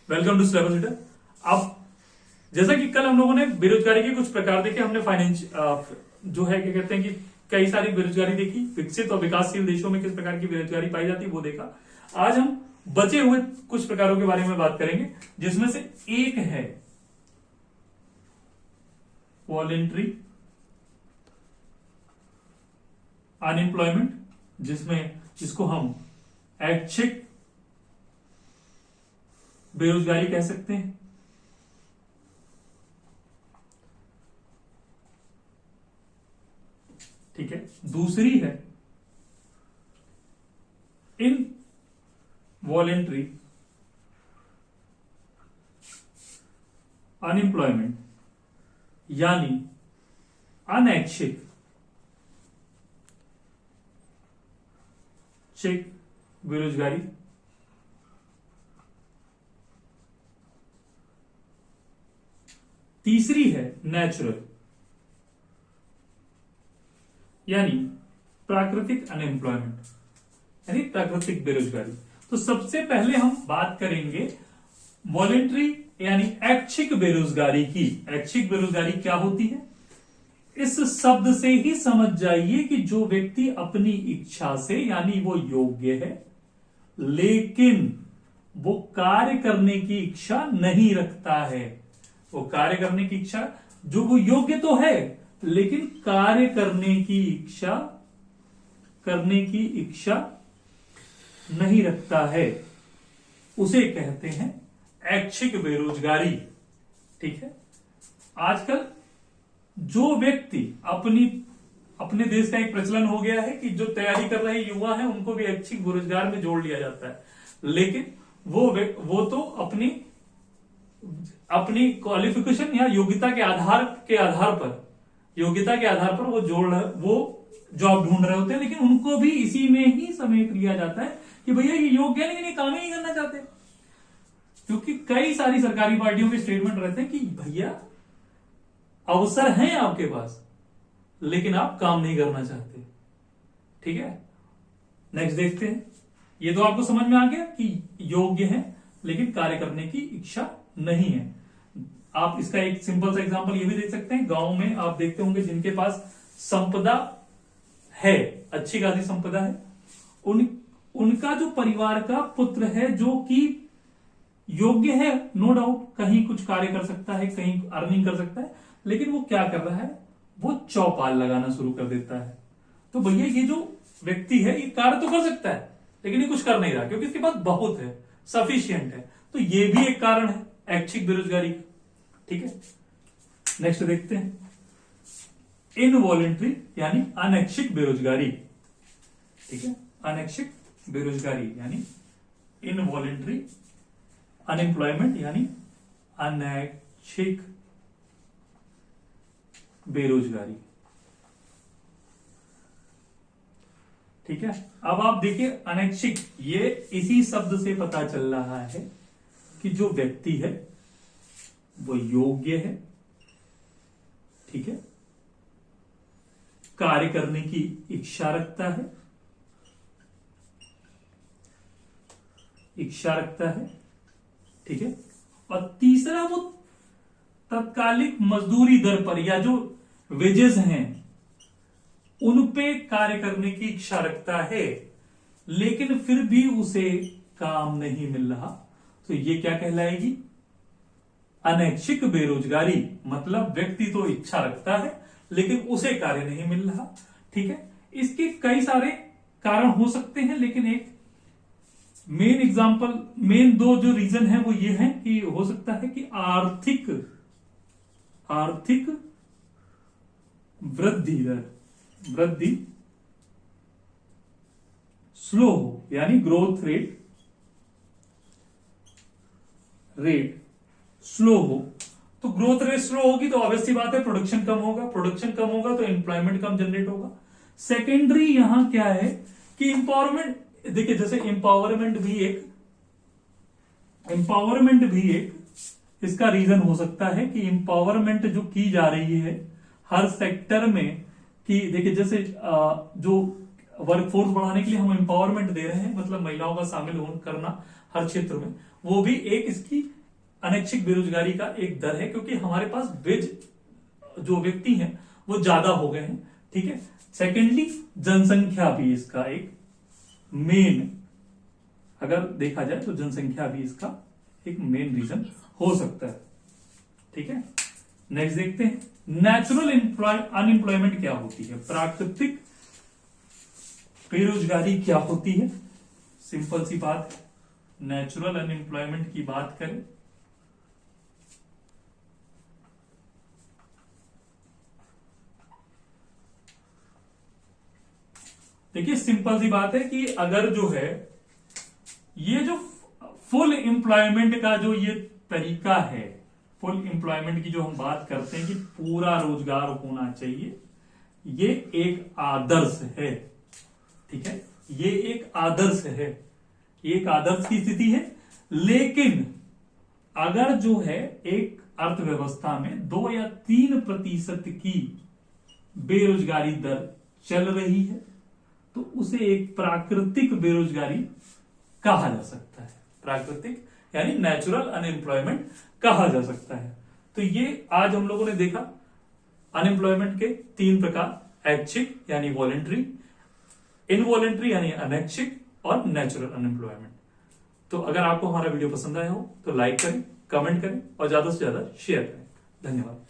Welcome to syllabus reader. अब जैसा कि कल हम लोगों ने बेरोजगारी के कुछ प्रकार देखे, हमने फाइनेंस जो है क्या कहते हैं कि कई सारी बेरोजगारी देखी, विकसित और विकासशील देशों में किस प्रकार की बेरोजगारी पाई जाती है वो देखा। आज हम बचे हुए कुछ प्रकारों के बारे में बात करेंगे, जिसमें से एक है वॉलेंट्री अनएम्प्लॉयमेंट, जिसको हम ऐच्छिक बेरोजगारी कह सकते हैं। ठीक है, दूसरी है इन वॉलेंट्री अनएम्प्लॉयमेंट यानी अनैच्छिक बेरोजगारी। तीसरी है नेचुरल यानी प्राकृतिक अनएम्प्लॉयमेंट यानी प्राकृतिक बेरोजगारी। तो सबसे पहले हम बात करेंगे वॉलेंट्री यानी ऐच्छिक बेरोजगारी की। ऐच्छिक बेरोजगारी क्या होती है? इस शब्द से ही समझ जाइए कि जो व्यक्ति अपनी इच्छा से यानी वो योग्य है लेकिन वो कार्य करने की इच्छा नहीं रखता है। वो कार्य करने की इच्छा, जो वो योग्य तो है लेकिन कार्य करने की इच्छा नहीं रखता है, उसे कहते हैं ऐच्छिक बेरोजगारी। ठीक है, आजकल जो व्यक्ति अपने देश का एक प्रचलन हो गया है कि जो तैयारी कर रहे युवा हैं उनको भी ऐच्छिक बेरोजगार में जोड़ लिया जाता है, लेकिन वो तो अपनी क्वालिफिकेशन या योग्यता के आधार पर वो जॉब ढूंढ रहे होते हैं, लेकिन उनको भी इसी में ही समेट लिया जाता है कि भैया ये योग्य है लेकिन ये काम ही नहीं करना चाहते। क्योंकि कई सारी सरकारी पार्टियों के स्टेटमेंट रहते हैं कि भैया अवसर हैं आपके पास लेकिन आप काम नहीं करना चाहते। ठीक है, नेक्स्ट देखते हैं। ये तो आपको समझ में आ गया कि योग्य है लेकिन कार्य करने की इच्छा नहीं है। आप इसका एक सिंपल सा एग्जांपल ये भी देख सकते हैं। गांव में आप देखते होंगे जिनके पास संपदा है, अच्छी खासी संपदा है, उनका जो परिवार का पुत्र है जो कि योग्य है, नो डाउट, कहीं कुछ कार्य कर सकता है, कहीं अर्निंग कर सकता है, लेकिन वो क्या कर रहा है, वो चौपाल लगाना शुरू कर देता है। तो भैया ये जो व्यक्ति है ये कार्य तो कर सकता है लेकिन ये कुछ कर नहीं रहा क्योंकि इसके पास बहुत है, सफिशिएंट है। तो ये भी एक कारण है ऐच्छिक बेरोजगारी का। ठीक है, नेक्स्ट देखते हैं इनवॉलेंट्री यानी अनैच्छिक बेरोजगारी। ठीक है, अनैच्छिक बेरोजगारी यानी इनवॉलेंट्री अनएम्प्लॉयमेंट यानी अनैच्छिक बेरोजगारी। ठीक है, अब आप देखिए अनैच्छिक, ये इसी शब्द से पता चल रहा है कि जो व्यक्ति है वो योग्य है, ठीक है, कार्य करने की इच्छा रखता है, ठीक है, और तीसरा वो तत्कालिक मजदूरी दर पर या जो वेजेस हैं उन पे कार्य करने की इच्छा रखता है लेकिन फिर भी उसे काम नहीं मिल रहा। तो ये क्या कहलाएगी? अनैच्छिक बेरोजगारी। मतलब व्यक्ति तो इच्छा रखता है लेकिन उसे कार्य नहीं मिल रहा। ठीक है, इसके कई सारे कारण हो सकते हैं, लेकिन एक मेन दो जो रीजन है वो ये है कि हो सकता है कि आर्थिक वृद्धि स्लो हो यानी ग्रोथ रेट स्लो हो। तो ग्रोथ रेट स्लो होगी तो ऑब्वियस सी बात है प्रोडक्शन कम होगा तो एम्प्लॉयमेंट कम जनरेट होगा। सेकेंडरी यहां क्या है कि एम्पावरमेंट, देखिए जैसे एम्पावरमेंट भी एक इसका रीजन हो सकता है कि एम्पावरमेंट जो की जा रही है हर सेक्टर में, कि देखिए जैसे जो वर्कफोर्स बढ़ाने के लिए हम एम्पावरमेंट दे रहे हैं, मतलब महिलाओं का शामिल करना हर क्षेत्र में, वो भी एक इसकी अनैच्छिक बेरोजगारी का एक दर है, क्योंकि हमारे पास जो व्यक्ति हैं वो ज्यादा हो गए हैं। ठीक है। सेकेंडली, जनसंख्या भी इसका एक मेन, अगर देखा जाए तो जनसंख्या भी इसका एक मेन रीजन हो सकता है। ठीक है। नेक्स्ट देखते हैं, नेचुरल अनएम्प्लॉयमेंट क्या होती है, प्राकृतिक बेरोजगारी क्या होती है। सिंपल सी बात है, नेचुरल अनएम्प्लॉयमेंट की बात करें देखिए, सिंपल सी बात है कि अगर जो है ये जो फुल एम्प्लॉयमेंट का जो ये तरीका है, फुल एम्प्लॉयमेंट की जो हम बात करते हैं कि पूरा रोजगार होना चाहिए, ये एक आदर्श है। ठीक है, ये एक आदर्श है, एक आदर्श की स्थिति है। लेकिन अगर जो है एक अर्थव्यवस्था में 2 या 3% की बेरोजगारी दर चल रही है, तो उसे एक प्राकृतिक बेरोजगारी कहा जा सकता है। प्राकृतिक यानी नेचुरल अनएम्प्लॉयमेंट कहा जा सकता है। तो ये आज हम लोगों ने देखा अनएम्प्लॉयमेंट के 3 प्रकार, ऐच्छिक यानी वॉलेंट्री, इनवॉलेंट्री यानी अनैच्छिक, और नेचुरल अनएम्प्लॉयमेंट। तो अगर आपको हमारा वीडियो पसंद आया हो तो लाइक करें, कमेंट करें और ज्यादा से ज्यादा शेयर करें। धन्यवाद।